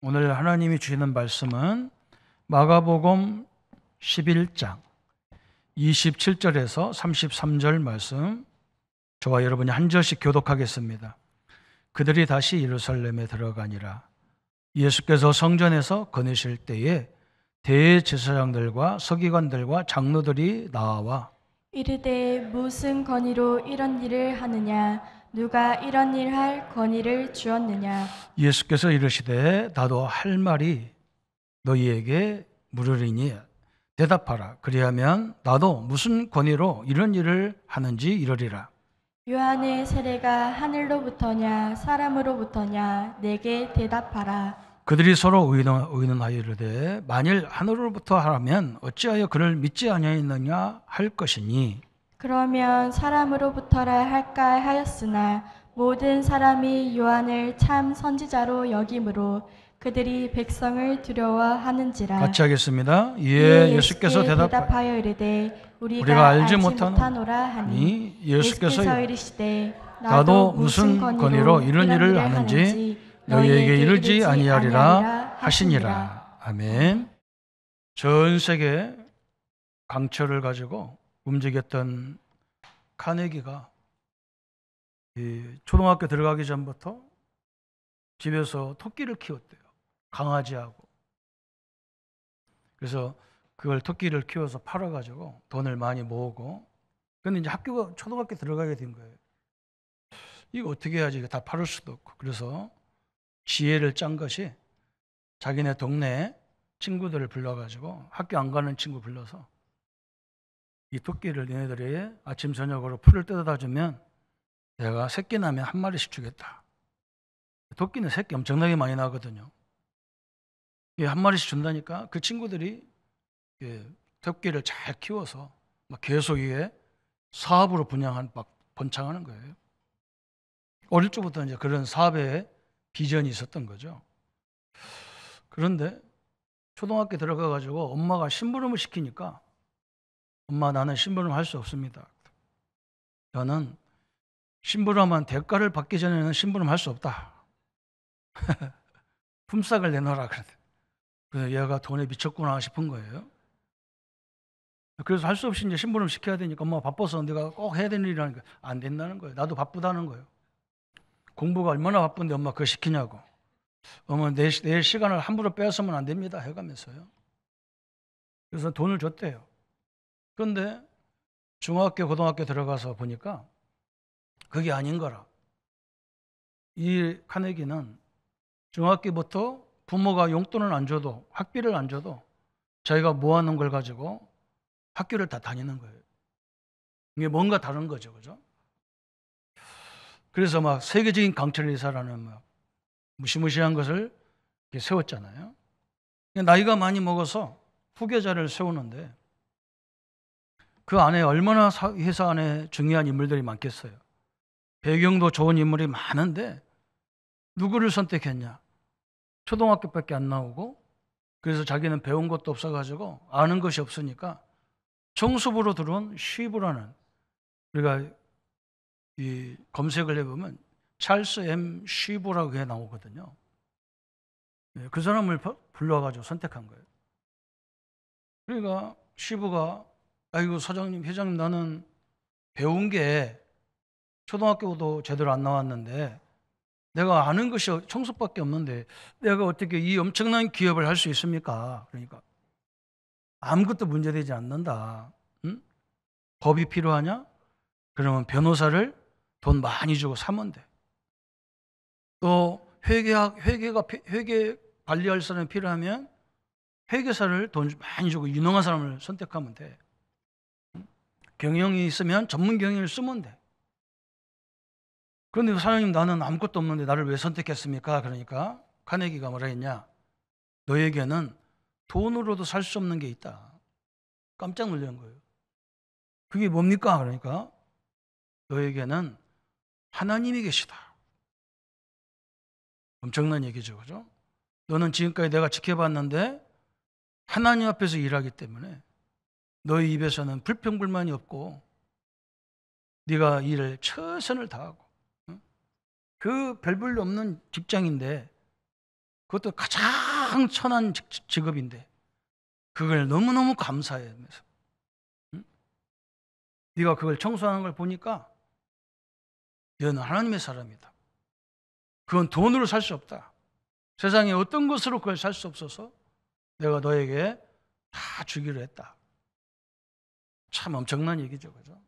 오늘 하나님이 주시는 말씀은 마가복음 11장 27절에서 33절 말씀, 저와 여러분이 한 절씩 교독하겠습니다. 그들이 다시 예루살렘에 들어가니라. 예수께서 성전에서 거느실 때에 대제사장들과 서기관들과 장로들이 나와 이르되 무슨 권위로 이런 일을 하느냐? 누가 이런 일 할 권위를 주었느냐? 예수께서 이르시되 나도 할 말이 너희에게 물으리니 대답하라. 그리하면 나도 무슨 권위로 이런 일을 하는지 이르리라. 요한의 세례가 하늘로부터냐 사람으로부터냐? 내게 대답하라. 그들이 서로 의논하여 이르되 만일 하늘로부터 하라면 어찌하여 그를 믿지 아니하였느냐 할 것이니 그러면 사람으로부터라 할까 하였으나 모든 사람이 요한을 참 선지자로 여김으로 그들이 백성을 두려워하는지라. 같이 하겠습니다. 이에 예수께서 예수께 대답하여 이르되 우리가 우리가 알지 알지 못하노라 못하노라 하니 하니 예수께서 이르시되 나도 무슨 권위로 이런 일을 하는지 너희에게 이르지 아니하리라 하시니라. 아멘. 전 세계 강철을 가지고 움직였던 카네기가 초등학교 들어가기 전부터 집에서 토끼를 키웠대요. 강아지하고. 그래서 그걸 토끼를 키워서 팔아가지고 돈을 많이 모으고, 근데 이제 초등학교 들어가게 된 거예요. 이거 어떻게 해야지? 이거 다 팔을 수도 없고. 그래서 지혜를 짠 것이 자기네 동네 친구들을 불러가지고, 학교 안 가는 친구 불러서 이 토끼를 너네들이 아침 저녁으로 풀을 뜯어다 주면 내가 새끼 나면 한 마리씩 주겠다. 토끼는 새끼 엄청나게 많이 나거든요. 한 마리씩 준다니까 그 친구들이 토끼를 잘 키워서 막 계속 이게 사업으로 번창하는 거예요. 어릴 적부터 이제 그런 사업에 비전이 있었던 거죠. 그런데 초등학교 들어가가지고 엄마가 심부름을 시키니까 엄마, 나는 심부름 할 수 없습니다. 저는 심부름한 대가를 받기 전에는 심부름 할 수 없다. 품삯을 내놔라. 그래서 얘가 돈에 미쳤구나 싶은 거예요. 그래서 할 수 없이 이제 심부름 시켜야 되니까 엄마가 바빠서 내가 꼭 해야 되는 일이라니까 안 된다는 거예요. 나도 바쁘다는 거예요. 공부가 얼마나 바쁜데 엄마 그거 시키냐고. 어머, 내 시간을 함부로 빼앗으면 안 됩니다 해가면서요. 그래서 돈을 줬대요. 그런데 중학교, 고등학교 들어가서 보니까 그게 아닌 거라. 이 카네기는 중학교부터 부모가 용돈을 안 줘도, 학비를 안 줘도 자기가 모아놓은 걸 가지고 학교를 다 다니는 거예요. 이게 뭔가 다른 거죠, 그죠? 그래서 막 세계적인 강철의사라는 막 무시무시한 것을 세웠잖아요. 나이가 많이 먹어서 후계자를 세우는데 그 안에 얼마나 회사 안에 중요한 인물들이 많겠어요. 배경도 좋은 인물이 많은데 누구를 선택했냐? 초등학교밖에 안 나오고, 그래서 자기는 배운 것도 없어가지고 아는 것이 없으니까 정수부로 들어온 쉬브라는, 우리가 이 검색을 해보면 찰스 M. 쉬브라고 해 나오거든요. 그 사람을 불러가지고 선택한 거예요. 그러니까 쉬브가 아이고 사장님, 회장님, 나는 배운 게 초등학교도 제대로 안 나왔는데 내가 아는 것이 청소밖에 없는데 내가 어떻게 이 엄청난 기업을 할 수 있습니까? 그러니까 아무것도 문제되지 않는다. 응? 법이 필요하냐? 그러면 변호사를 돈 많이 주고 사면 돼. 또 회계 관리할 사람이 필요하면 회계사를 돈 많이 주고 유능한 사람을 선택하면 돼. 경영이 있으면 전문 경영을 쓰면 돼. 그런데 사장님, 나는 아무것도 없는데 나를 왜 선택했습니까? 그러니까 카네기가 뭐라 했냐? 너에게는 돈으로도 살 수 없는 게 있다. 깜짝 놀란 거예요. 그게 뭡니까? 그러니까 너에게는 하나님이 계시다. 엄청난 얘기죠, 그죠? 너는 지금까지 내가 지켜봤는데 하나님 앞에서 일하기 때문에 너의 입에서는 불평불만이 없고 네가 일을 최선을 다하고, 그 별 볼 일 없는 직장인데 그것도 가장 천한 직업인데 그걸 너무너무 감사해하면서 네가 그걸 청소하는 걸 보니까 너는 하나님의 사람이다. 그건 돈으로 살 수 없다. 세상에 어떤 것으로 그걸 살 수 없어서 내가 너에게 다 주기로 했다. 참 엄청난 얘기죠. 그죠?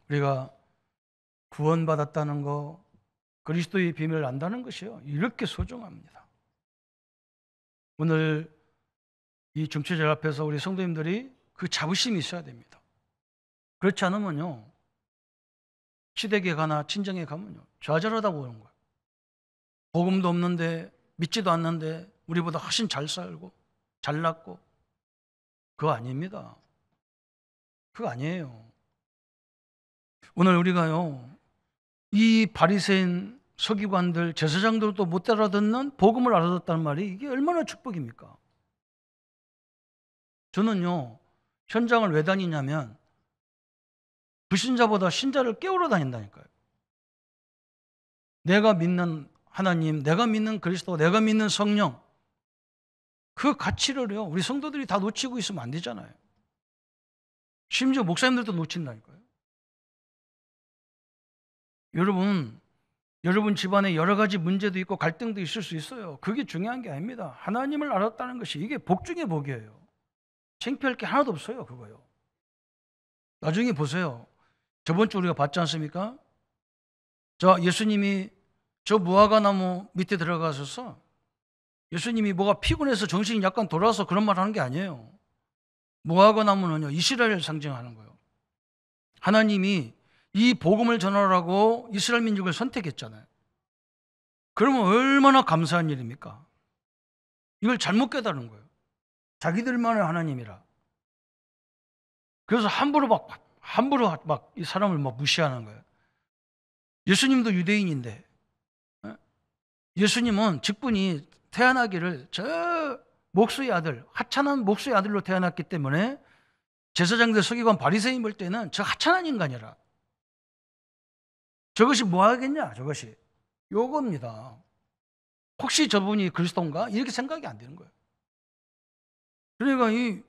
우리가 구원받았다는 거, 그리스도의 비밀을 안다는 것이요, 이렇게 소중합니다. 오늘 이 중추절 앞에서 우리 성도님들이 그 자부심이 있어야 됩니다. 그렇지 않으면요, 시댁에 가나 친정에 가면요, 좌절하다고 오는 거예요. 복음도 없는데, 믿지도 않는데 우리보다 훨씬 잘 살고 잘났고, 그거 아닙니다. 그거 아니에요. 오늘 우리가요, 이 바리새인 서기관들, 제사장들도 못 알아듣는 복음을 알아듣다는 말이 이게 얼마나 축복입니까? 저는요, 현장을 왜 다니냐면 불신자보다 신자를 깨우러 다닌다니까요. 내가 믿는 하나님, 내가 믿는 그리스도, 내가 믿는 성령, 그 가치를요, 우리 성도들이 다 놓치고 있으면 안 되잖아요. 심지어 목사님들도 놓친다니까요. 여러분 집안에 여러 가지 문제도 있고 갈등도 있을 수 있어요. 그게 중요한 게 아닙니다. 하나님을 알았다는 것이 이게 복 중에 복이에요. 창피할 게 하나도 없어요. 그거요. 나중에 보세요. 저번 주 우리가 봤지 않습니까? 예수님이 저 무화과 나무 밑에 들어가셔서 예수님이 뭐가 피곤해서 정신이 약간 돌아서 그런 말 하는 게 아니에요. 무화과 나무는요, 이스라엘을 상징하는 거예요. 하나님이 이 복음을 전하라고 이스라엘 민족을 선택했잖아요. 그러면 얼마나 감사한 일입니까? 이걸 잘못 깨달은 거예요. 자기들만의 하나님이라. 그래서 함부로 막 이 사람을 막 무시하는 거예요. 예수님도 유대인인데, 예수님은 직분이 태어나기를 저 목수의 아들, 하찮은 목수의 아들로 태어났기 때문에 제사장들, 서기관, 바리새인 볼 때는 저 하찮은 인간이라. 저것이 뭐 하겠냐? 저것이 요겁니다. 혹시 저분이 그리스도인가? 이렇게 생각이 안 되는 거예요. 그러니까 이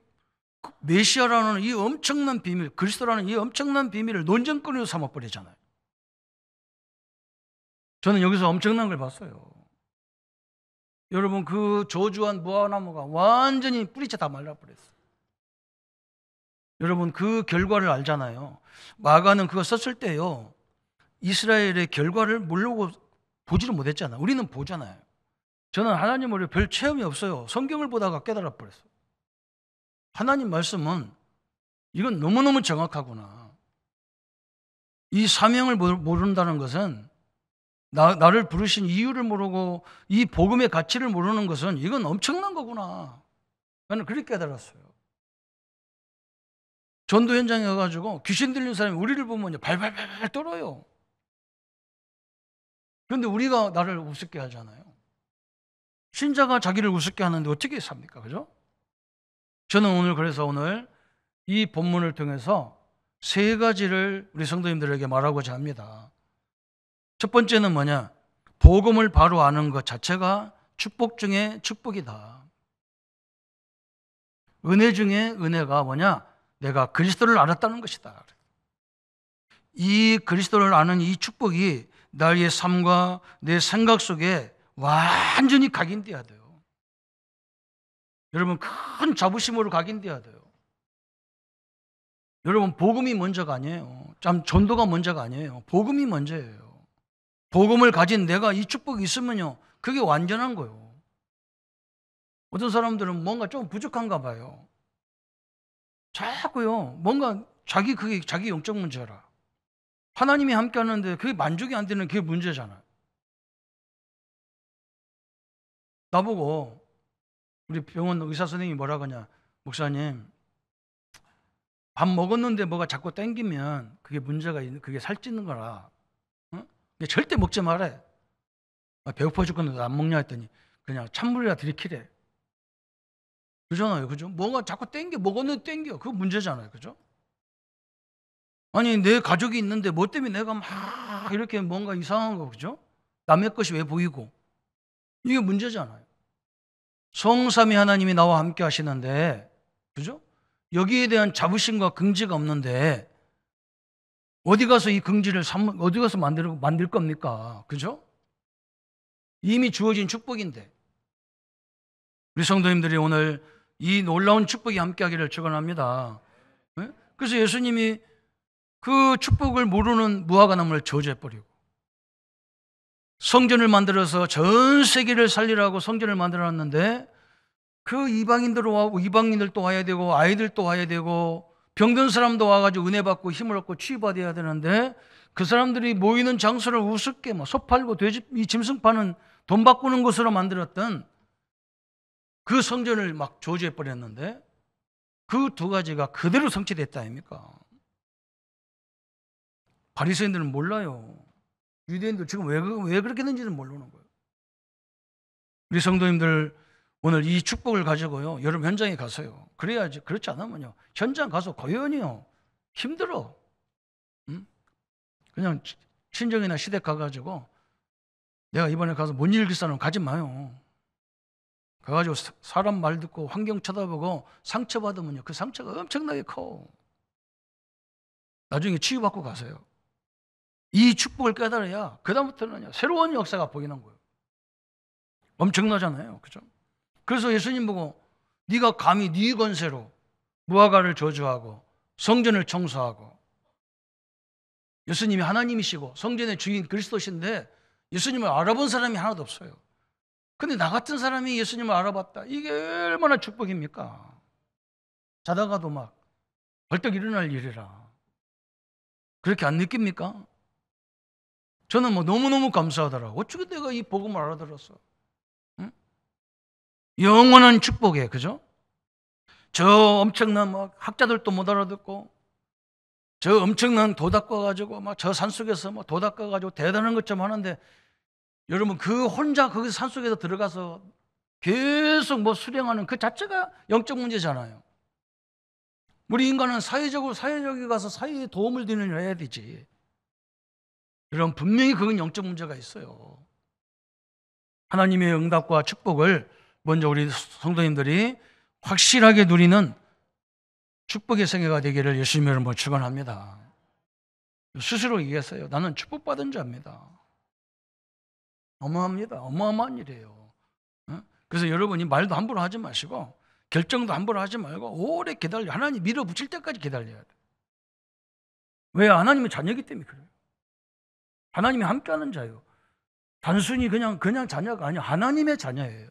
메시아라는 이 엄청난 비밀, 그리스도라는 이 엄청난 비밀을 논쟁거리로 삼아버리잖아요. 저는 여기서 엄청난 걸 봤어요. 여러분, 그 저주한 무화과나무가 완전히 뿌리채 다 말라버렸어요. 여러분, 그 결과를 알잖아요. 마가는 그거 썼을 때요, 이스라엘의 결과를 모르고 보지를 못했잖아요. 우리는 보잖아요. 저는 하나님을 별 체험이 없어요. 성경을 보다가 깨달아 버렸어요. 하나님 말씀은 이건 너무너무 정확하구나. 이 사명을 모른다는 것은 나를 부르신 이유를 모르고 이 복음의 가치를 모르는 것은 이건 엄청난 거구나. 나는 그렇게 깨달았어요. 전도 현장에 가가지고 귀신 들린 사람이 우리를 보면 발발발 떨어요. 그런데 우리가 나를 우습게 하잖아요. 신자가 자기를 우습게 하는데 어떻게 삽니까? 그죠? 저는 그래서 오늘 이 본문을 통해서 세 가지를 우리 성도님들에게 말하고자 합니다. 첫 번째는 뭐냐? 복음을 바로 아는 것 자체가 축복 중에 축복이다. 은혜 중에 은혜가 뭐냐? 내가 그리스도를 알았다는 것이다. 이 그리스도를 아는 이 축복이 나의 삶과 내 생각 속에 완전히 각인돼야 돼요. 여러분, 큰 자부심으로 각인돼야 돼요. 여러분, 복음이 먼저가 아니에요. 참 전도가 먼저가 아니에요. 복음이 먼저예요. 복음을 가진 내가 이 축복이 있으면요, 그게 완전한 거예요. 어떤 사람들은 뭔가 좀 부족한가 봐요. 자꾸요, 뭔가 그게 자기 영적 문제라. 하나님이 함께 하는데 그게 만족이 안 되는 그게 문제잖아요. 나보고 우리 병원 의사 선생님이 뭐라고 하냐? 목사님, 밥 먹었는데 뭐가 자꾸 땡기면 그게 문제가 있는, 그게 살찌는 거라. 응? 절대 먹지 말아요. 배고파 죽겠는데 안 먹냐 했더니 그냥 찬물이라 들이키래. 그러잖아요. 그죠? 뭔가 자꾸 먹었는데 땡겨. 그거 문제잖아요. 그죠? 아니, 내 가족이 있는데 뭐 때문에 내가 막 이렇게 뭔가 이상한 거, 그죠? 남의 것이 왜 보이고. 이게 문제잖아요. 성삼위 하나님이 나와 함께 하시는데, 그죠? 여기에 대한 자부심과 긍지가 없는데 어디 가서 이 긍지를 어디 가서 만들 겁니까? 그죠? 이미 주어진 축복인데. 우리 성도님들이 오늘 이 놀라운 축복이 함께하기를 축원합니다. 네? 그래서 예수님이 그 축복을 모르는 무화과나무를 저주해버리고 성전을 만들어서 전 세계를 살리라고 성전을 만들어놨는데 그 이방인들도 와야 되고 아이들도 와야 되고 병든 사람도 와가지고 은혜 받고 힘을 얻고 치유받아야 되는데 그 사람들이 모이는 장소를 우습게 소 팔고 이 짐승 파는 돈 바꾸는 곳으로 만들었던 그 성전을 막 저주해버렸는데 그 두 가지가 그대로 성취됐다 아닙니까? 바리새인들은 몰라요. 유대인들 지금 왜 그렇게 된지는 모르는 거예요. 우리 성도님들 오늘 이 축복을 가지고요, 여러분 현장에 가서요. 그래야지. 그렇지 않으면요, 현장 가서 고연히요 힘들어. 응? 그냥 친정이나 시댁 가가지고 내가 이번에 가서 못 읽을 사람 가지 마요. 가가지고 사람 말 듣고 환경 쳐다보고 상처받으면요, 그 상처가 엄청나게 커. 나중에 치유받고 가세요. 이 축복을 깨달아야 그다음부터는 새로운 역사가 보이는 거예요. 엄청나잖아요. 그죠? 그래서 예수님 보고 네가 감히 네 권세로 무화과를 저주하고 성전을 청소하고, 예수님이 하나님이시고 성전의 주인 그리스도신데 예수님을 알아본 사람이 하나도 없어요. 근데 나 같은 사람이 예수님을 알아봤다. 이게 얼마나 축복입니까? 자다가도 막 벌떡 일어날 일이라. 그렇게 안 느낍니까? 저는 너무너무 감사하더라고. 어떻게 내가 이 복음을 알아들었어? 응? 영원한 축복에, 그죠? 저 엄청난 학자들도 못 알아듣고, 저 엄청난 도 닦아가지고 저 산속에서 도 닦아가지고 대단한 것 좀 하는데, 여러분 그 혼자 거기 산속에서 들어가서 계속 수령하는 그 자체가 영적 문제잖아요. 우리 인간은 사회적에 가서 사회에 도움을 드리는 일 해야 되지. 여러분 분명히 그건 영적 문제가 있어요. 하나님의 응답과 축복을 먼저 우리 성도님들이 확실하게 누리는 축복의 생애가 되기를 예수님 이름으로 축원합니다. 스스로 얘기했어요. 나는 축복받은 자입니다. 어마합니다. 어마어마한 일이에요. 그래서 여러분이 말도 함부로 하지 마시고 결정도 함부로 하지 말고 오래 기다려. 하나님 밀어붙일 때까지 기다려야 돼. 왜? 하나님의 자녀이기 때문에 그래요. 하나님이 함께하는 자예요. 단순히 그냥 자녀가 아니야. 하나님의 자녀예요.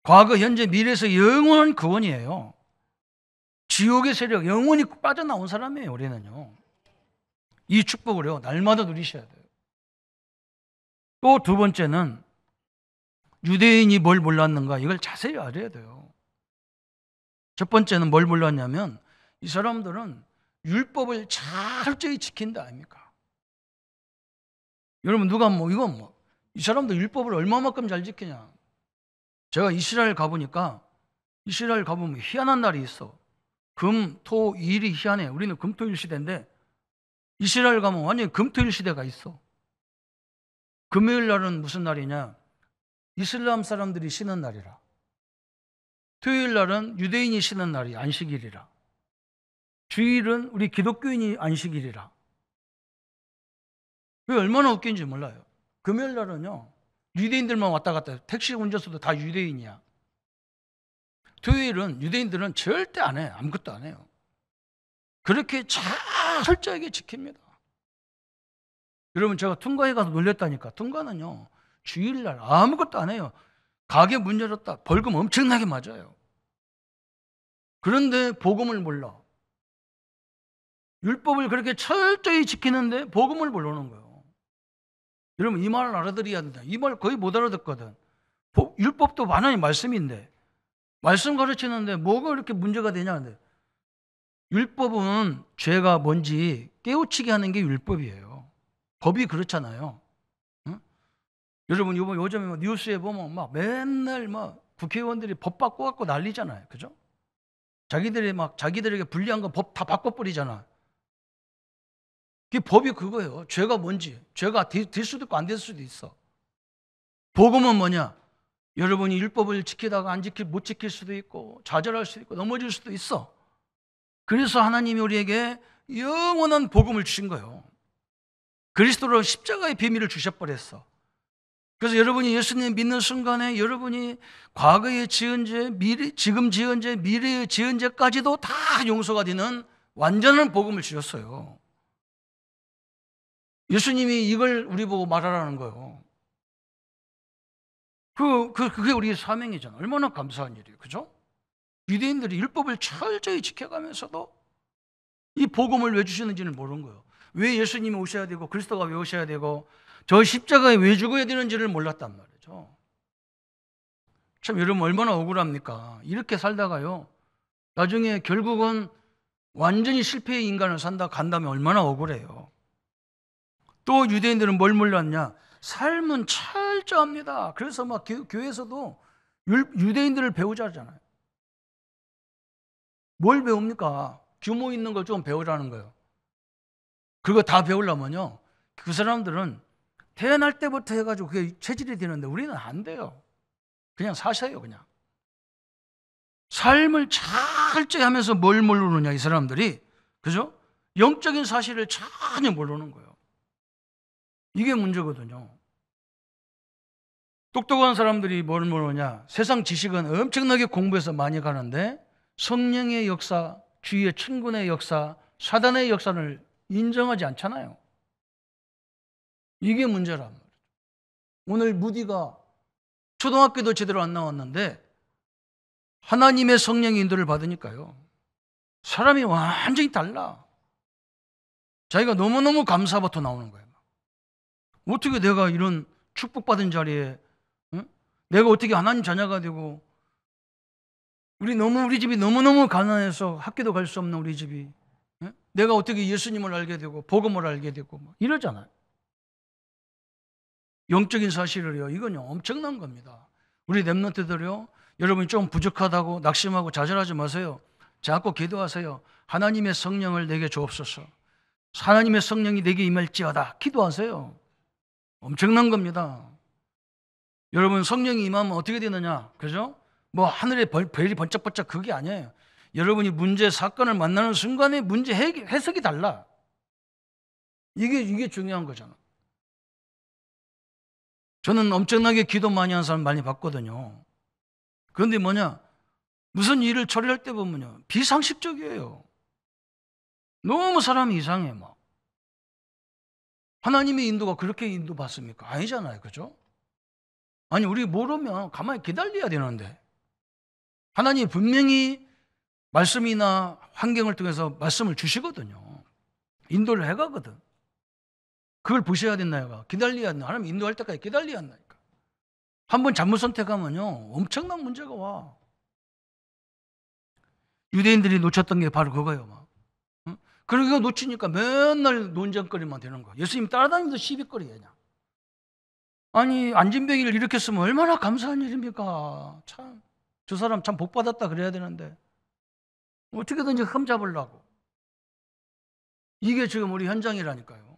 과거, 현재, 미래에서 영원한 구원이에요. 지옥의 세력 영원히 빠져나온 사람이에요. 우리는요. 이 축복을요 날마다 누리셔야 돼요. 또 두 번째는 유대인이 뭘 몰랐는가, 이걸 자세히 알아야 돼요. 첫 번째는 뭘 몰랐냐면 이 사람들은 율법을 철저히 지킨다 아닙니까? 여러분 누가 이 사람들 율법을 얼마만큼 잘 지키냐. 제가 이스라엘 가보니까 이스라엘 가보면 희한한 날이 있어. 금, 토, 일이 희한해. 우리는 금토일 시대인데 이스라엘 가면 완전히 금토일 시대가 있어. 금요일 날은 무슨 날이냐? 이슬람 사람들이 쉬는 날이라. 토요일 날은 유대인이 쉬는 날이 안식일이라. 주일은 우리 기독교인이 안식일이라. 그게 얼마나 웃긴지 몰라요. 금요일 날은요 유대인들만 왔다 갔다 해요. 택시 운전수도 다 유대인이야. 토요일은 유대인들은 절대 안 해. 아무것도 안 해요. 그렇게 철저하게 지킵니다. 여러분 제가 퉁가에 가서 놀랬다니까. 퉁가는요 주일날 아무것도 안 해요. 가게 문 열었다 벌금 엄청나게 맞아요. 그런데 복음을 몰라. 율법을 그렇게 철저히 지키는데 복음을 모르는 거예요. 여러분 이 말을 알아들어야 된다. 이 말 거의 못 알아듣거든. 율법도 하나님 말씀인데 말씀 가르치는데 뭐가 이렇게 문제가 되냐는데, 율법은 죄가 뭔지 깨우치게 하는 게 율법이에요. 법이 그렇잖아요. 응? 여러분 요즘에 뉴스에 보면 맨날 국회의원들이 법 바꿔갖고 난리잖아요. 그죠? 자기들에게 불리한 거 법 다 바꿔버리잖아. 그 법이 그거예요. 죄가 뭔지. 죄가 될 수도 있고 안 될 수도 있어. 복음은 뭐냐? 여러분이 율법을 지키다가 못 지킬 수도 있고 좌절할 수도 있고 넘어질 수도 있어. 그래서 하나님이 우리에게 영원한 복음을 주신 거예요. 그리스도로 십자가의 비밀을 주셔버렸어. 그래서 여러분이 예수님 믿는 순간에 여러분이 과거에 지은 죄, 지금 지은 죄, 미래에 지은 죄까지도 다 용서가 되는 완전한 복음을 주셨어요. 예수님이 이걸 우리 보고 말하라는 거예요. 그게 우리의 사명이잖아. 얼마나 감사한 일이에요. 그죠? 유대인들이 율법을 철저히 지켜가면서도 이 복음을 왜 주시는지는 모르는 거예요. 왜 예수님이 오셔야 되고 그리스도가 왜 오셔야 되고 저 십자가에 왜 죽어야 되는지를 몰랐단 말이죠. 참 여러분 얼마나 억울합니까? 이렇게 살다가요. 나중에 결국은 완전히 실패의 인간을 간다면 얼마나 억울해요. 또 유대인들은 뭘 몰랐냐? 삶은 철저합니다. 그래서 막 교회에서도 유대인들을 배우자잖아요. 뭘 배웁니까? 규모 있는 걸 좀 배우라는 거예요. 그거 다 배우려면요. 그 사람들은 태어날 때부터 해가지고 그게 체질이 되는데 우리는 안 돼요. 그냥 사셔요, 그냥. 삶을 철저히 하면서 뭘 모르느냐, 이 사람들이. 그죠? 영적인 사실을 전혀 모르는 거예요. 이게 문제거든요. 똑똑한 사람들이 뭘 모르냐? 세상 지식은 엄청나게 공부해서 많이 가는데 성령의 역사, 주위의 천군의 역사, 사단의 역사를 인정하지 않잖아요. 이게 문제란 말이에요. 오늘 무디가 초등학교도 제대로 안 나왔는데 하나님의 성령의 인도를 받으니까요. 사람이 완전히 달라. 자기가 너무너무 감사부터 나오는 거예요. 어떻게 내가 이런 축복받은 자리에 내가 어떻게 하나님 자녀가 되고 우리 집이 너무너무 가난해서 학교도 갈 수 없는 우리 집이 내가 어떻게 예수님을 알게 되고 복음을 알게 되고 이러잖아요. 영적인 사실을요. 이건 엄청난 겁니다. 우리 렘넌트들요. 여러분이 좀 부족하다고 낙심하고 좌절하지 마세요. 자꾸 기도하세요. 하나님의 성령을 내게 주옵소서. 하나님의 성령이 내게 임할지어다. 기도하세요. 엄청난 겁니다. 여러분 성령이 임하면 어떻게 되느냐? 그죠? 뭐 하늘에 별이 번쩍번쩍 그게 아니에요. 여러분이 문제 사건을 만나는 순간에 문제 해석이 달라. 이게 중요한 거잖아. 저는 엄청나게 기도 많이 하는 사람 많이 봤거든요. 그런데 뭐냐? 무슨 일을 처리할 때 보면요. 비상식적이에요. 너무 사람이 이상해 막. 하나님의 인도가 그렇게 인도받습니까? 아니잖아요. 그죠? 아니 우리 모르면 가만히 기다려야 되는데 하나님이 분명히 말씀이나 환경을 통해서 말씀을 주시거든요. 인도를 해가거든. 그걸 보셔야 된다니까. 기다려야 된다. 하나님 인도할 때까지 기다려야 한다니까. 한번 잘못 선택하면요 엄청난 문제가 와. 유대인들이 놓쳤던 게 바로 그거예요. 막. 그리고 이거 놓치니까 맨날 논쟁거리만 되는 거야. 예수님 따라다니면서 시비거리야 그냥. 아니 안진뱅이를 일으켰으면 얼마나 감사한 일입니까. 참 저 사람 참 복받았다 그래야 되는데 어떻게든지 흠잡으려고. 이게 지금 우리 현장이라니까요.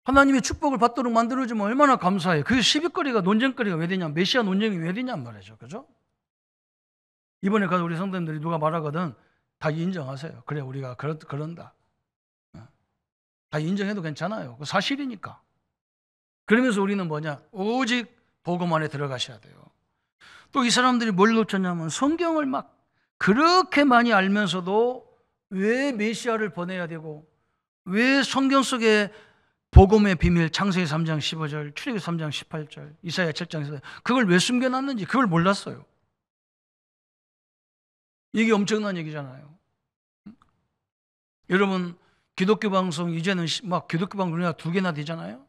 하나님의 축복을 받도록 만들어주면 얼마나 감사해요. 그게 시비거리가 논쟁거리가 왜 되냐. 메시아 논쟁이 왜 되냔 말이죠. 그죠? 이번에 가서 우리 성도님들이 누가 말하거든 다 인정하세요. 그래 우리가 그런다. 다 인정해도 괜찮아요. 그 사실이니까. 그러면서 우리는 뭐냐? 오직 복음 안에 들어가셔야 돼요. 또 이 사람들이 뭘 놓쳤냐면 성경을 막 그렇게 많이 알면서도 왜 메시아를 보내야 되고 왜 성경 속에 복음의 비밀 창세기 3장 15절, 출애굽기 3장 18절, 이사야 7장에서 그걸 왜 숨겨놨는지 그걸 몰랐어요. 이게 엄청난 얘기잖아요. 여러분 기독교 방송 이제는 막 기독교 방송이 2개나 되잖아요.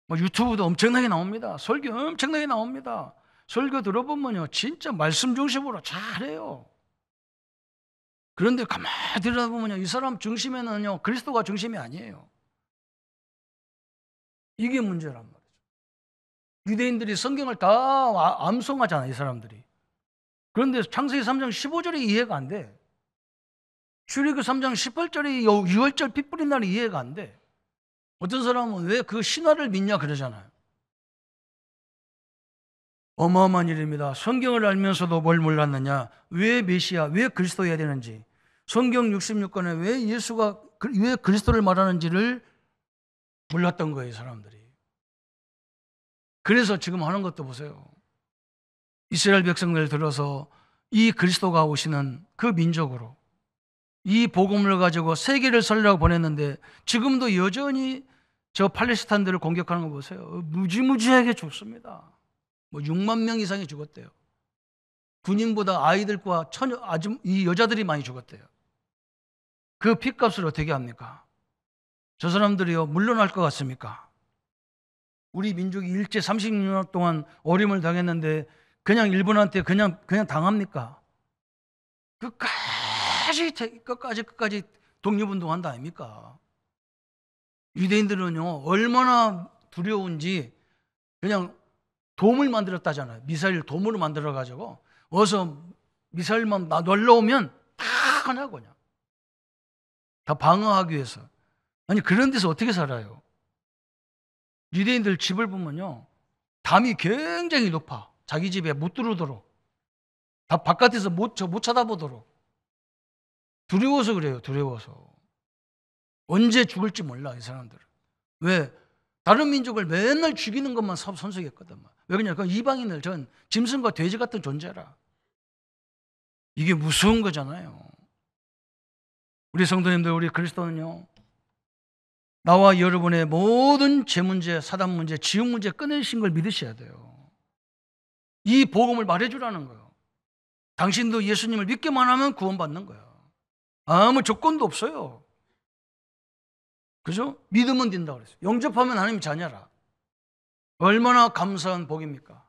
막 유튜브도 엄청나게 나옵니다. 설교 엄청나게 나옵니다. 설교 들어보면요 진짜 말씀 중심으로 잘해요. 그런데 가만히 들여다보면요 이 사람 중심에는요 그리스도가 중심이 아니에요. 이게 문제란 말이죠. 유대인들이 성경을 다 암송하잖아요 이 사람들이. 그런데 창세기 3장 15절이 이해가 안 돼. 출애굽기 3장 18절이 6월절 피 뿌린 날이 이해가 안 돼. 어떤 사람은 왜 그 신화를 믿냐 그러잖아요. 어마어마한 일입니다. 성경을 알면서도 뭘 몰랐느냐? 왜 메시아, 왜 그리스도여야 되는지, 성경 66권에 왜 그리스도를 말하는지를 몰랐던 거예요, 사람들이. 그래서 지금 하는 것도 보세요. 이스라엘 백성들 들어서 이 그리스도가 오시는 그 민족으로 이 복음을 가지고 세계를 살리라고 보냈는데 지금도 여전히 저 팔레스타인들을 공격하는 거 보세요. 무지무지하게 죽습니다. 뭐 6만 명 이상이 죽었대요. 군인보다 아이들과 이 여자들이 많이 죽었대요. 그 핏값을 어떻게 합니까? 저 사람들이요, 물러날 것 같습니까? 우리 민족이 일제 36년 동안 어림을 당했는데 그냥 일본한테 그냥 당합니까? 끝까지 독립운동한다 아닙니까? 유대인들은요, 얼마나 두려운지 그냥 돔을 만들었다잖아요. 미사일 돔으로 만들어가지고 어서 미사일만 날라오면 다 하냐고 그냥. 다 방어하기 위해서. 아니, 그런 데서 어떻게 살아요? 유대인들 집을 보면요, 담이 굉장히 높아. 자기 집에 못 들어오도록. 다 바깥에서 못 쳐다보도록. 두려워서 그래요, 두려워서. 언제 죽을지 몰라, 이 사람들은. 왜? 다른 민족을 맨날 죽이는 것만 선수겠거든. 왜 그러냐? 그 이방인을 전 짐승과 돼지 같은 존재라. 이게 무서운 거잖아요. 우리 성도님들, 우리 그리스도는요, 나와 여러분의 모든 죄 문제, 사단 문제, 지옥 문제 꺼내신 걸 믿으셔야 돼요. 이 복음을 말해주라는 거예요. 당신도 예수님을 믿기만 하면 구원받는 거예요. 아무 조건도 없어요. 그죠? 믿으면 된다 그랬어요. 영접하면 하나님 자녀라. 얼마나 감사한 복입니까?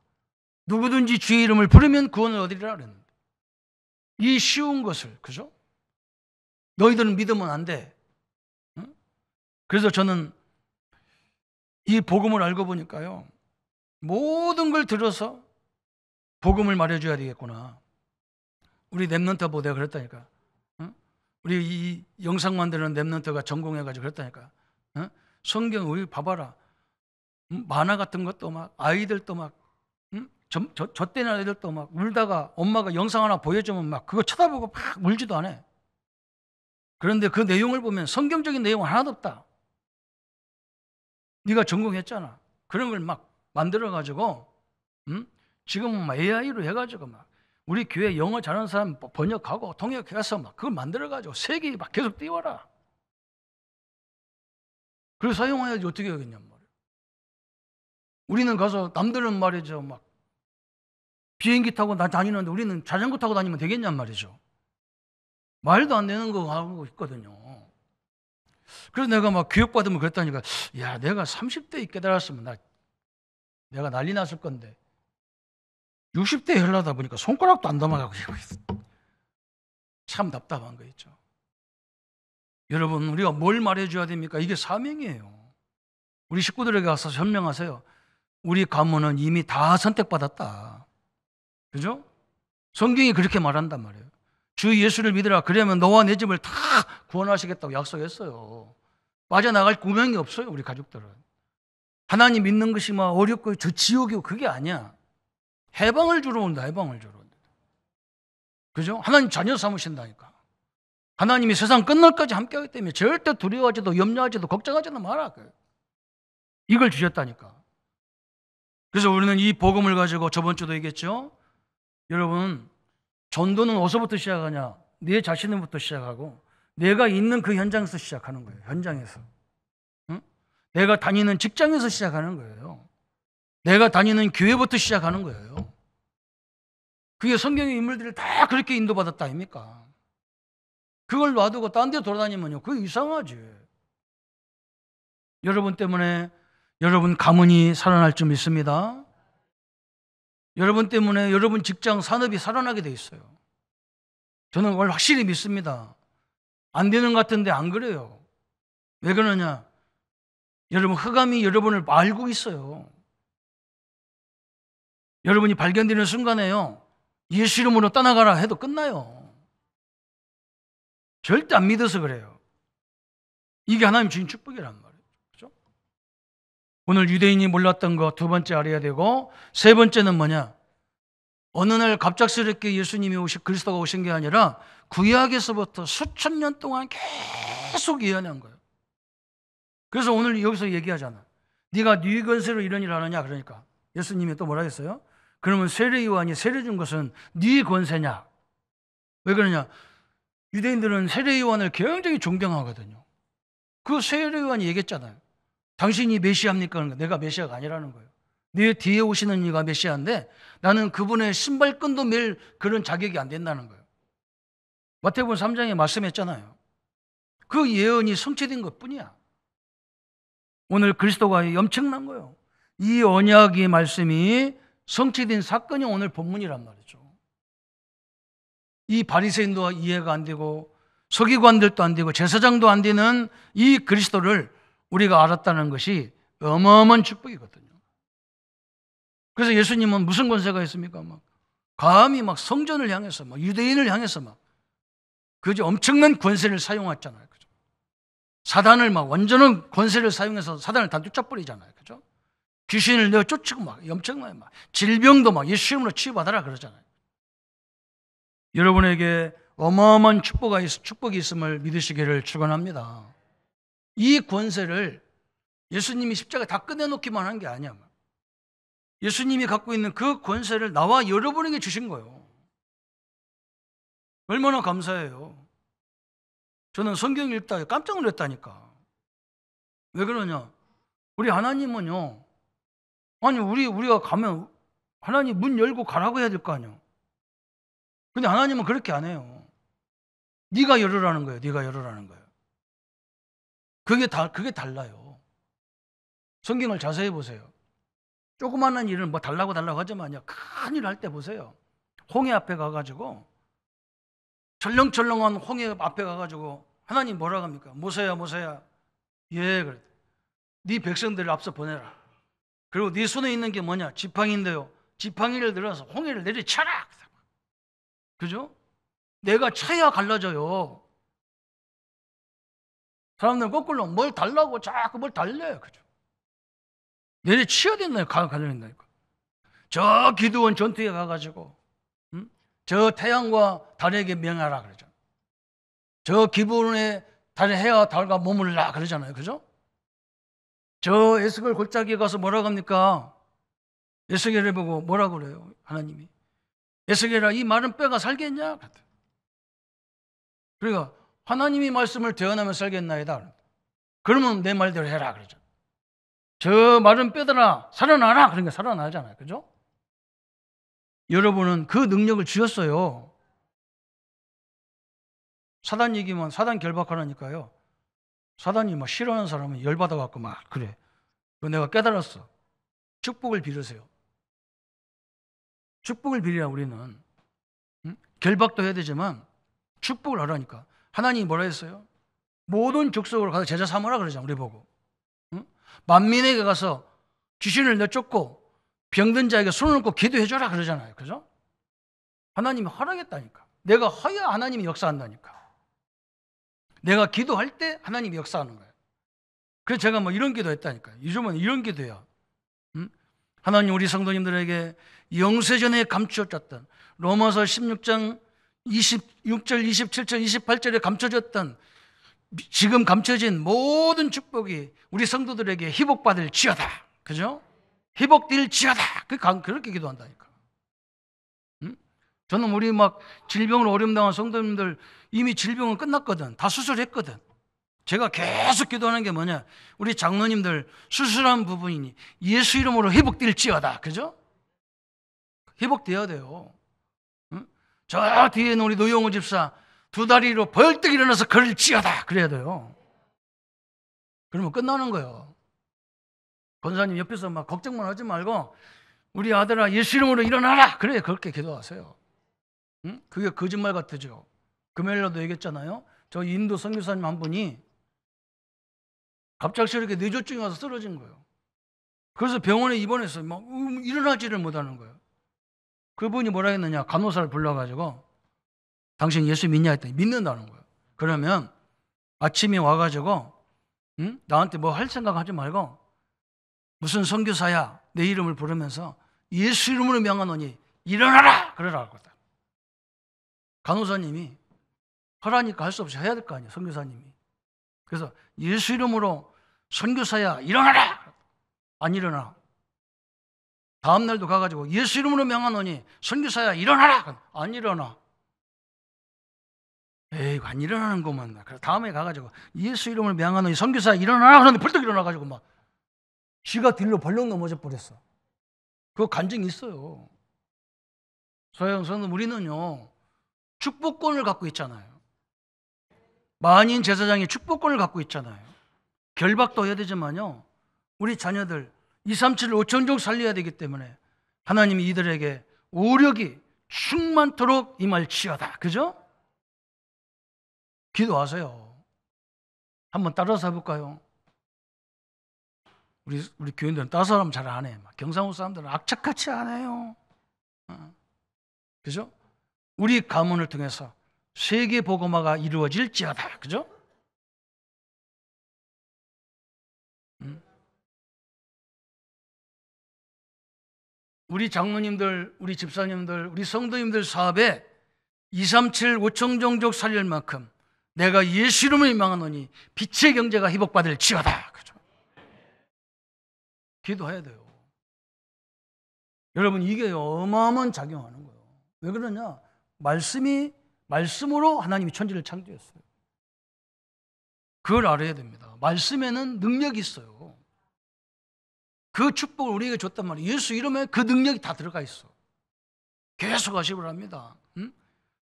누구든지 주의 이름을 부르면 구원을 얻으리라 그랬는데, 이 쉬운 것을, 그죠? 너희들은 믿으면 안 돼. 응? 그래서 저는 이 복음을 알고 보니까요, 모든 걸 들어서 복음을 말해줘야 되겠구나. 우리 랩런트 보대가 그랬다니까. 응? 우리 이 영상 만드는 랩런트가 전공해가지고 그랬다니까. 응? 성경 우리 봐봐라. 만화 같은 것도 막 아이들도 막 저 때는 아이들도 막 울다가 엄마가 영상 하나 보여주면 막 그거 쳐다보고 막 울지도 않아. 그런데 그 내용을 보면 성경적인 내용은 하나도 없다. 네가 전공했잖아. 그런 걸 막 만들어가지고 지금은 막 AI로 해가지고 막 우리 교회 영어 잘하는 사람 번역하고 통역해서 막 그걸 만들어가지고 세계에 막 계속 띄워라. 그걸 사용해야지 어떻게 하겠냔 말이에요. 우리는 가서 남들은 말이죠, 막 비행기 타고 다니는데 우리는 자전거 타고 다니면 되겠냔 말이죠. 말도 안 되는 거 하고 있거든요. 그래서 내가 막 교육받으면 그랬다니까. 야, 내가 30대에 깨달았으면 내가 난리 났을 건데 60대에 하려다 보니까 손가락도 안 넘어가고 참 답답한 거 있죠. 여러분, 우리가 뭘 말해줘야 됩니까? 이게 사명이에요. 우리 식구들에게 가서 설명하세요. 우리 가문은 이미 다 선택받았다. 그죠? 성경이 그렇게 말한단 말이에요. 주 예수를 믿으라. 그러면 너와 내 집을 다 구원하시겠다고 약속했어요. 빠져나갈 구멍이 없어요, 우리 가족들은. 하나님 믿는 것이 막 어렵고 저 지옥이고 그게 아니야. 해방을 주러 온다, 해방을 주러 온다. 그죠? 하나님 자녀 삼으신다니까. 하나님이 세상 끝날까지 함께하기 때문에 절대 두려워하지도 염려하지도 걱정하지도 마라. 이걸 주셨다니까. 그래서 우리는 이 복음을 가지고 저번 주도 얘기했죠. 여러분, 전도는 어디서부터 시작하냐? 내 자신부터 시작하고 내가 있는 그 현장에서 시작하는 거예요. 현장에서. 응? 내가 다니는 직장에서 시작하는 거예요. 내가 다니는 교회부터 시작하는 거예요. 그게 성경의 인물들이 다 그렇게 인도받았다 아닙니까? 그걸 놔두고 딴 데 돌아다니면요, 그게 이상하지. 여러분 때문에 여러분 가문이 살아날 줄 믿습니다. 여러분 때문에 여러분 직장, 산업이 살아나게 돼 있어요. 저는 그걸 확실히 믿습니다. 안 되는 것 같은데 안 그래요. 왜 그러냐? 여러분, 흑암이 여러분을 알고 있어요. 여러분이 발견되는 순간에요, 예수 이름으로 떠나가라 해도 끝나요. 절대 안 믿어서 그래요. 이게 하나님 주신 축복이란 말이에요. 오늘 유대인이 몰랐던 거 두 번째 알아야 되고, 세 번째는 뭐냐? 어느 날 갑작스럽게 예수님이 그리스도가 오신 게 아니라 구약에서부터 수천 년 동안 계속 예언한 거예요. 그래서 오늘 여기서 얘기하잖아. 네가 네 권세로 이런 일을 하느냐? 그러니까 예수님이 또 뭐라 했어요? 그러면 세례 요한이 세례 준 것은 네 권세냐? 왜 그러냐? 유대인들은 세례 요한을 굉장히 존경하거든요. 그 세례 요한이 얘기했잖아요. 당신이 메시아입니까? 그러니까 내가 메시아가 아니라는 거예요. 내 뒤에 오시는 이가 메시아인데 나는 그분의 신발끈도 맬 그런 자격이 안 된다는 거예요. 마태복음 3장에 말씀했잖아요. 그 예언이 성취된 것뿐이야. 오늘 그리스도가 엄청난 거예요. 이 언약의 말씀이 성취된 사건이 오늘 본문이란 말이죠. 이 바리새인도 이해가 안 되고 서기관들도 안 되고 제사장도 안 되는 이 그리스도를 우리가 알았다는 것이 어마어마한 축복이거든요. 그래서 예수님은 무슨 권세가 있습니까? 감히 성전을 향해서 유대인을 향해서 그저 엄청난 권세를 사용했잖아요. 그죠? 사단을 완전한 권세를 사용해서 사단을 다 쫓아버리잖아요. 그죠? 귀신을 내어 쫓고 엄청나게 질병도 예수 이름으로 치유받아라 그러잖아요. 여러분에게 어마어마한 축복이 있음을 믿으시기를 축원합니다. 이 권세를 예수님이 십자가에 다 끝내놓기만 한 게 아니야. 예수님이 갖고 있는 그 권세를 나와 여러분에게 주신 거예요. 얼마나 감사해요. 저는 성경 읽다가 깜짝 놀랐다니까. 왜 그러냐? 우리 하나님은요, 아니 우리가 가면 하나님 문 열고 가라고 해야 될 거 아니에요. 근데 하나님은 그렇게 안 해요. 네가 열으라는 거예요. 네가 열으라는 거예요. 그게 달라요. 성경을 자세히 보세요. 조그마한 일을 달라고 하지만요, 큰 일 할 때 보세요. 홍해 앞에 가가지고 철렁철렁한 홍해 앞에 가가지고 하나님 뭐라고 합니까? 모세야 예 그래. 네 백성들을 앞서 보내라. 그리고 네 손에 있는 게 뭐냐? 지팡이인데요. 지팡이를 들어서 홍해를 내리쳐라. 그죠? 내가 쳐야 갈라져요. 사람들은 거꾸로 뭘 달라고 자꾸 뭘 달래요. 그죠? 내리치어야 된다요. 갈라낸다니까. 저 기드온 전투에 가가지고 저 태양과 달에게 명하라 그러죠. 저 기브온의 달에 해와 달과 머물라 그러잖아요. 그죠? 저 에스겔 골짜기에 가서 뭐라고 합니까? 에스겔을 보고 뭐라고 그래요? 하나님이. 에스겔아, 이 마른 뼈가 살겠냐? 그러니까 하나님이 말씀을 대언하며 살겠나이다. 그러면 내 말대로 해라 그러죠. 저 마른 뼈들아 살아나라. 그러니까 살아나잖아요. 그죠? 여러분은 그 능력을 주셨어요. 사단 얘기면 사단 결박하라니까요. 사단이 싫어하는 사람은 열받아갖고 그래. 그거 내가 깨달았어. 축복을 빌으세요. 축복을 빌어야 우리는 결박도 해야 되지만 축복을 하라니까. 하나님이 뭐라 했어요? 모든 족속으로 가서 제자 삼으라 그러잖아. 우리 보고. 만민에게 가서 귀신을 내쫓고 병든 자에게 손을 얹고 기도해줘라 그러잖아요. 그죠? 하나님이 허락했다니까. 내가 허야 하나님이 역사한다니까. 내가 기도할 때 하나님이 역사하는 거예요. 그래서 제가 이런 기도했다니까요. 요즘은 이런 기도해요. 하나님 우리 성도님들에게 영세전에 감추어졌던 로마서 16장 26절, 27절, 28절에 감춰졌던 지금 감춰진 모든 축복이 우리 성도들에게 회복받을지어다. 그죠? 회복될지어다. 그렇게 기도한다니까. 저는 우리 질병으로 어려움당한 성도님들 이미 질병은 끝났거든. 다 수술했거든. 제가 계속 기도하는 게 뭐냐? 우리 장로님들 수술한 부분이니 예수 이름으로 회복될지어다. 그죠? 회복돼야 돼요. 저 뒤에 있는 우리 노영호 집사 두 다리로 벌떡 일어나서 걸을지어다. 그래야 돼요. 그러면 끝나는 거예요. 권사님 옆에서 걱정만 하지 말고 우리 아들아 예수 이름으로 일어나라. 그래 그렇게 기도하세요. 그게 거짓말 같으죠. 금요일날도 얘기했잖아요. 저 인도 선교사님 한 분이 갑작스럽게 뇌졸중이 와서 쓰러진 거예요. 그래서 병원에 입원해서 일어나지를 못하는 거예요. 그분이 뭐라 했느냐? 간호사를 불러가지고 당신 예수 믿냐 했더니 믿는다는 거예요. 그러면 아침에 와가지고 나한테 뭐 할 생각하지 말고 무슨 선교사야 내 이름을 부르면서 예수 이름으로 명하노니 일어나라 그러라고. 간호사님이 하라니까 할 수 없이 해야 될 거 아니에요, 선교사님이. 그래서 예수 이름으로 선교사야 일어나라. 안 일어나. 다음 날도 가가지고 예수 이름으로 명하노니 선교사야 일어나라. 안 일어나. 에이, 안 일어나는 것만. 그래서 다음에 가가지고 예수 이름으로 명하노니 선교사야 일어나라. 그런데 벌떡 일어나가지고 막 지가 뒤로 벌렁 넘어져 버렸어. 그거 간증이 있어요. 소영 성도 우리는요 축복권을 갖고 있잖아요. 만인 제사장이 축복권을 갖고 있잖아요. 결박도 해야 되지만요, 우리 자녀들 2, 3, 7, 5천종 살려야 되기 때문에 하나님이 이들에게 오력이 충만토록 임할지어다. 그죠? 기도하세요. 한번 따라서 해볼까요? 우리 교인들은 따라서 하면 잘 안 해. 경상도 사람들은 악착같이 안 해요. 그죠? 우리 가문을 통해서 세계 복음화가 이루어질지어다. 그죠? 우리 장로님들, 우리 집사님들, 우리 성도님들 사업에 2, 3, 7, 5천 종족 살릴 만큼 내가 예수 이름을 명하노니 빛의 경제가 회복받을지어다. 그죠? 기도해야 돼요. 여러분, 이게 어마어마한 작용하는 거예요. 왜 그러냐? 말씀으로 하나님이 천지를 창조했어요. 그걸 알아야 됩니다. 말씀에는 능력이 있어요. 그 축복을 우리에게 줬단 말이에요. 예수 이름에 그 능력이 다 들어가 있어. 계속 하시기 바랍니다.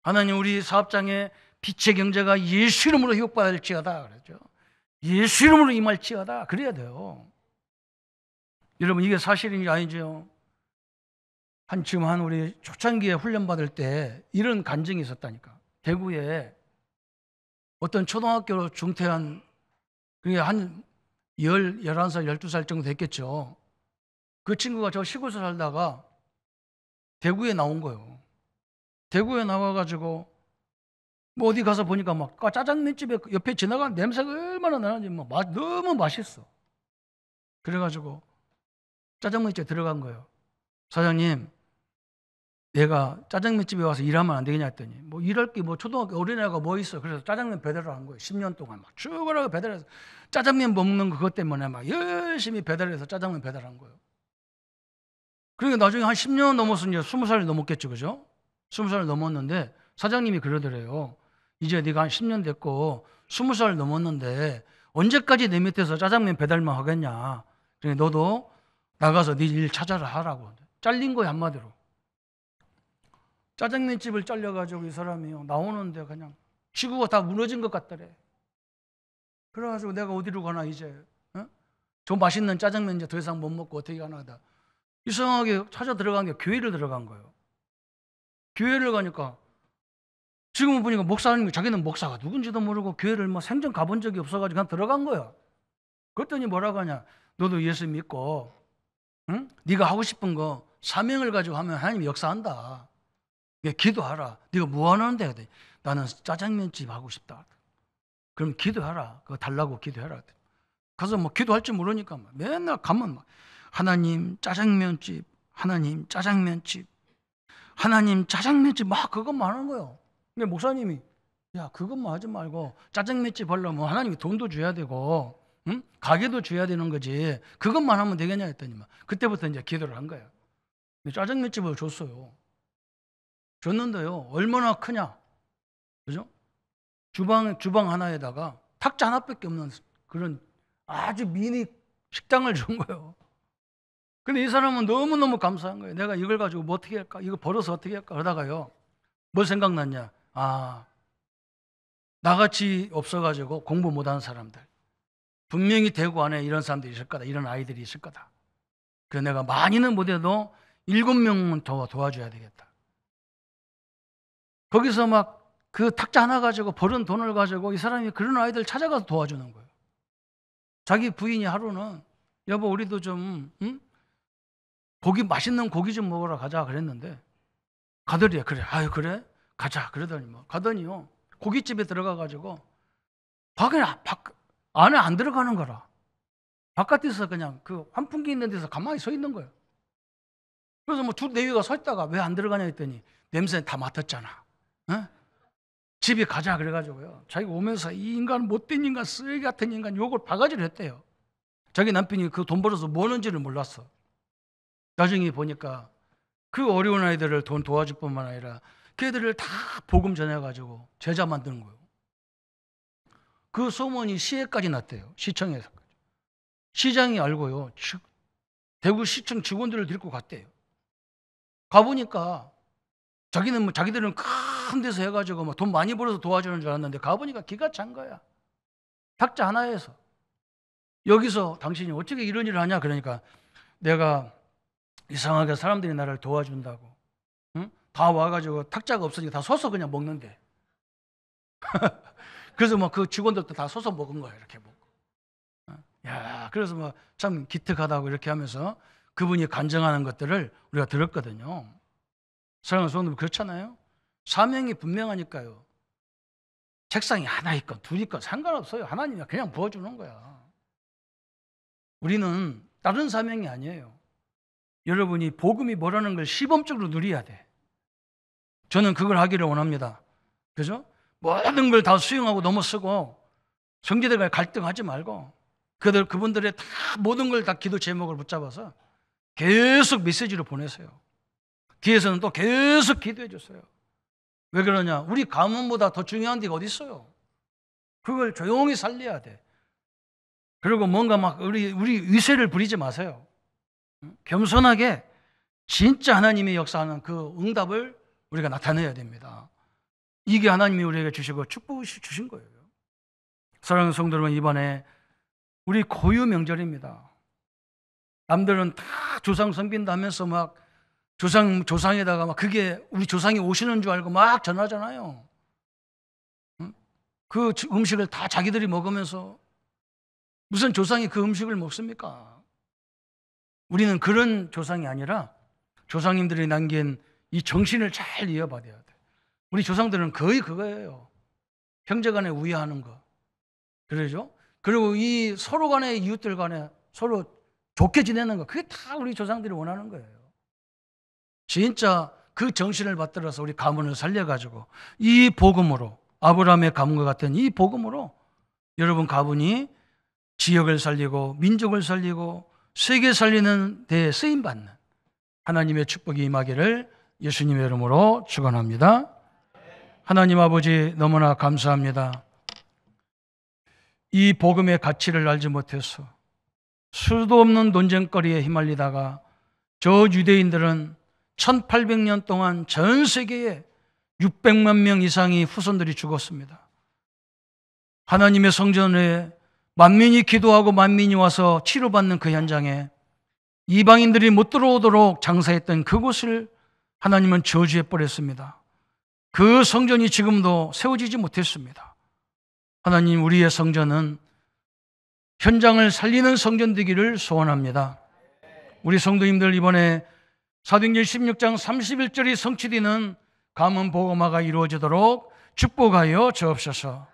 하나님, 우리 사업장에 빛의 경제가 예수 이름으로 회복받을지어다. 그러죠. 예수 이름으로 임할지어다. 그래야 돼요. 여러분, 이게 사실인지 아니죠? 지금 우리 초창기에 훈련 받을 때 이런 간증이 있었다니까. 대구에 어떤 초등학교로 중퇴한, 그게 한 11살, 12살 정도 됐겠죠. 그 친구가 저 시골에서 살다가 대구에 나온 거예요. 대구에 나와가지고 뭐 어디 가서 보니까 막 짜장면집에 옆에 지나가는 냄새가 얼마나 나는지 너무 맛있어. 그래가지고 짜장면집에 들어간 거예요. 사장님, 내가 짜장면집에 와서 일하면 안 되겠냐 했더니 뭐 일할 게 초등학교 어린애가 뭐 있어. 그래서 짜장면 배달을 한 거예요. 10년 동안 막 죽으라고 배달해서 짜장면 먹는 거 그것 때문에 막 열심히 배달해서 짜장면 배달한 거예요. 그러니까 나중에 한 10년 넘어서 이제 20살이 넘었겠죠. 그죠? 20살 넘었는데 사장님이 그러더래요. 이제 네가 한 10년 됐고 20살 넘었는데 언제까지 내 밑에서 짜장면 배달만 하겠냐. 그러니까 너도 나가서 네 일 찾아라 하라고. 잘린 거예요, 한마디로. 짜장면집을 잘려가지고 이 사람이요 나오는데 그냥 지구가 다 무너진 것 같더래. 그래가지고 내가 어디로 가나 이제 저 맛있는 짜장면 이제 더 이상 못 먹고 어떻게 가나 하다 이상하게 찾아 들어간 게 교회를 들어간 거예요. 교회를 가니까 지금은 보니까 목사님이 자기는 목사가 누군지도 모르고 교회를 생전 가본 적이 없어가지고 그냥 들어간 거야. 그랬더니 뭐라고 하냐, 너도 예수 믿고 네가 하고 싶은 거 사명을 가지고 하면 하나님이 역사한다. 기도하라. 네가 뭐 하는데? 나는 짜장면집 하고 싶다. 그럼 기도하라. 그거 달라고 기도해라. 가서 기도할 줄 모르니까 맨날 가면 하나님 짜장면집, 하나님 짜장면집, 하나님 짜장면집 그것만 하는 거예요. 근데 목사님이 야, 그것만 하지 말고 짜장면집 하려면 하나님이 돈도 줘야 되고 가게도 줘야 되는 거지. 그것만 하면 되겠냐 했더니 그때부터 이제 기도를 한 거예요. 짜장면집을 줬어요. 줬는데요, 얼마나 크냐, 그죠? 주방 하나에다가 탁자 하나밖에 없는 그런 아주 미니 식당을 준 거예요. 근데 이 사람은 너무너무 감사한 거예요. 내가 이걸 가지고 뭐 어떻게 할까? 이거 벌어서 어떻게 할까? 그러다가요, 뭘 생각났냐? 나같이 없어가지고 공부 못하는 사람들, 분명히 대구 안에 이런 사람들이 있을 거다. 이런 아이들이 있을 거다. 그래서 내가 많이는 못해도 7명은 더 도와줘야 되겠다. 거기서 그 탁자 하나 가지고 벌은 돈을 가지고 이 사람이 그런 아이들 찾아가서 도와주는 거예요. 자기 부인이 하루는 여보 우리도 좀 맛있는 고기 좀 먹으러 가자 그랬는데 가더래. 그래. 아유 그래? 가자. 그러더니 가더니요 고깃집에 들어가가지고 안에 안 들어가는 거라. 바깥에서 그냥 그 환풍기 있는 데서 가만히 서 있는 거예요. 그래서 뭐 두 내위가 서 있다가 왜 안 들어가냐 했더니 냄새 다 맡았잖아. 어? 집에 가자 그래가지고요. 자기가 오면서 이 인간 못된 인간, 쓰레기 같은 인간 욕을 바가지로 했대요. 자기 남편이 그 돈 벌어서 뭐 하는지를 몰랐어. 나중에 보니까 그 어려운 아이들을 돈 도와줄 뿐만 아니라 걔들을 다 복음 전해가지고 제자 만드는 거예요. 그 소문이 시에까지 났대요. 시청에서. 시장이 알고요. 대구시청 직원들을 데리고 갔대요. 가보니까 자기들은 큰 데서 해가지고 뭐 돈 많이 벌어서 도와주는 줄 알았는데 가보니까 기가 찬 거야. 탁자 하나에서. 여기서 당신이 어떻게 이런 일을 하냐 그러니까 내가 이상하게 사람들이 나를 도와준다고, 응? 다 와가지고 탁자가 없으니까 다 서서 그냥 먹는데. 그래서 뭐 그 직원들도 다 서서 먹은 거야. 이렇게 먹고. 야, 그래서 뭐 참 기특하다고 이렇게 하면서 그분이 간증하는 것들을 우리가 들었거든요. 사랑하는 성도들, 그렇잖아요. 사명이 분명하니까요. 책상이 하나 있건 둘 있건 상관없어요. 하나님이 그냥 부어주는 거야. 우리는 다른 사명이 아니에요. 여러분이 복음이 뭐라는 걸 시범적으로 누려야 돼. 저는 그걸 하기를 원합니다. 그죠? 모든 걸 다 수용하고 넘어서고 형제들과 갈등하지 말고 그분들의 다 모든 걸 다 기도 제목을 붙잡아서 계속 메시지로 보내세요. 뒤에서는 또 계속 기도해 줬어요. 왜 그러냐? 우리 가문보다 더 중요한 데가 어디 있어요? 그걸 조용히 살려야 돼. 그리고 뭔가 막 우리 위세를 부리지 마세요. 겸손하게 진짜 하나님이 역사하는 그 응답을 우리가 나타내야 됩니다. 이게 하나님이 우리에게 주시고 축복을 주신 거예요. 사랑하는 성도 여러분, 이번에 우리 고유 명절입니다. 남들은 다 조상 섬긴다 하면서 막 조상에다가 막 그게 우리 조상이 오시는 줄 알고 막 전하잖아요. 그 음식을 다 자기들이 먹으면서 무슨 조상이 그 음식을 먹습니까? 우리는 그런 조상이 아니라 조상님들이 남긴 이 정신을 잘 이어받아야 돼. 우리 조상들은 거의 그거예요. 형제간에 우애하는 거. 그러죠? 그리고 이 서로 간에 이웃들 간에 서로 좋게 지내는 거. 그게 다 우리 조상들이 원하는 거예요. 진짜 그 정신을 받들어서 우리 가문을 살려가지고 이 복음으로, 아브라함의 가문과 같은 이 복음으로 여러분 가문이 지역을 살리고 민족을 살리고 세계 살리는 데에 쓰임받는 하나님의 축복이 임하기를 예수님의 이름으로 축원합니다. 하나님 아버지, 너무나 감사합니다. 이 복음의 가치를 알지 못해서 수도 없는 논쟁거리에 휘말리다가 저 유대인들은 1800년 동안 전 세계에 600만 명 이상의 후손들이 죽었습니다. 하나님의 성전에 만민이 기도하고 만민이 와서 치료받는 그 현장에 이방인들이 못 들어오도록 장사했던 그곳을 하나님은 저주해 버렸습니다. 그 성전이 지금도 세워지지 못했습니다. 하나님, 우리의 성전은 현장을 살리는 성전 되기를 소원합니다. 우리 성도님들, 이번에 사도행전 16장 31절이 성취되는 가문 복음화가 이루어지도록 축복하여 주옵소서.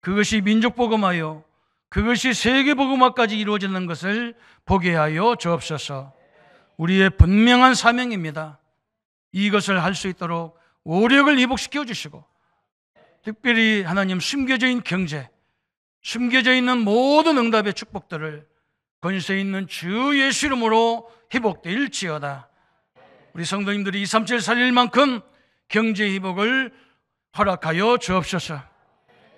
그것이 민족 복음화요, 그것이 세계 복음화까지 이루어지는 것을 보게 하여 주옵소서. 우리의 분명한 사명입니다. 이것을 할 수 있도록 오력을 회복시켜 주시고, 특별히 하나님 숨겨져 있는 경제, 숨겨져 있는 모든 응답의 축복들을 권세 있는 주 예수 이름으로 회복될지어다. 우리 성도님들이 237 살릴 만큼 경제 회복을 허락하여 주옵소서.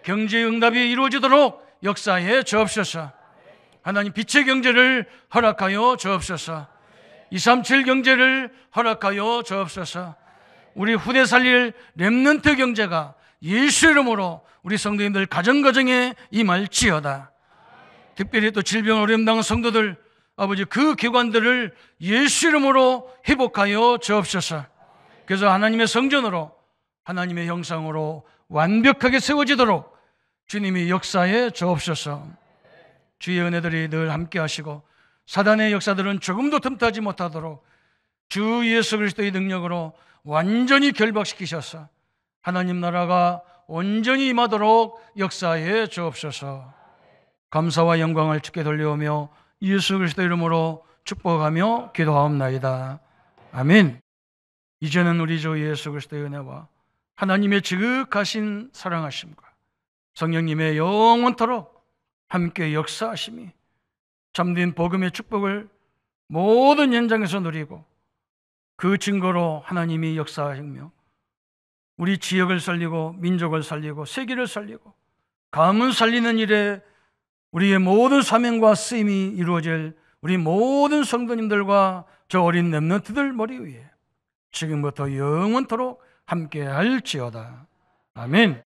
경제 응답이 이루어지도록 역사해 주옵소서. 하나님, 빛의 경제를 허락하여 주옵소서. 237 경제를 허락하여 주옵소서. 우리 후대 살릴 렘넌트 경제가 예수 이름으로 우리 성도님들 가정가정에 임할지어다. 특별히 또 질병 어려움 당한 성도들, 아버지, 그 기관들을 예수 이름으로 회복하여 주옵소서. 그래서 하나님의 성전으로, 하나님의 형상으로 완벽하게 세워지도록 주님이 역사에 주옵소서. 주의 은혜들이 늘 함께 하시고 사단의 역사들은 조금도 틈타지 못하도록 주 예수 그리스도의 능력으로 완전히 결박시키셔서 하나님 나라가 온전히 임하도록 역사에 주옵소서. 감사와 영광을 주께 돌려오며 예수 그리스도 이름으로 축복하며 기도하옵나이다. 아멘. 이제는 우리 주 예수 그리스도의 은혜와 하나님의 지극하신 사랑하심과 성령님의 영원토록 함께 역사하심이 참된 복음의 축복을 모든 현장에서 누리고 그 증거로 하나님이 역사하시며 우리 지역을 살리고 민족을 살리고 세계를 살리고 가문 살리는 일에 우리의 모든 사명과 쓰임이 이루어질 우리 모든 성도님들과 저 어린 렘넌트들 머리 위에 지금부터 영원토록 함께 할지어다. 아멘.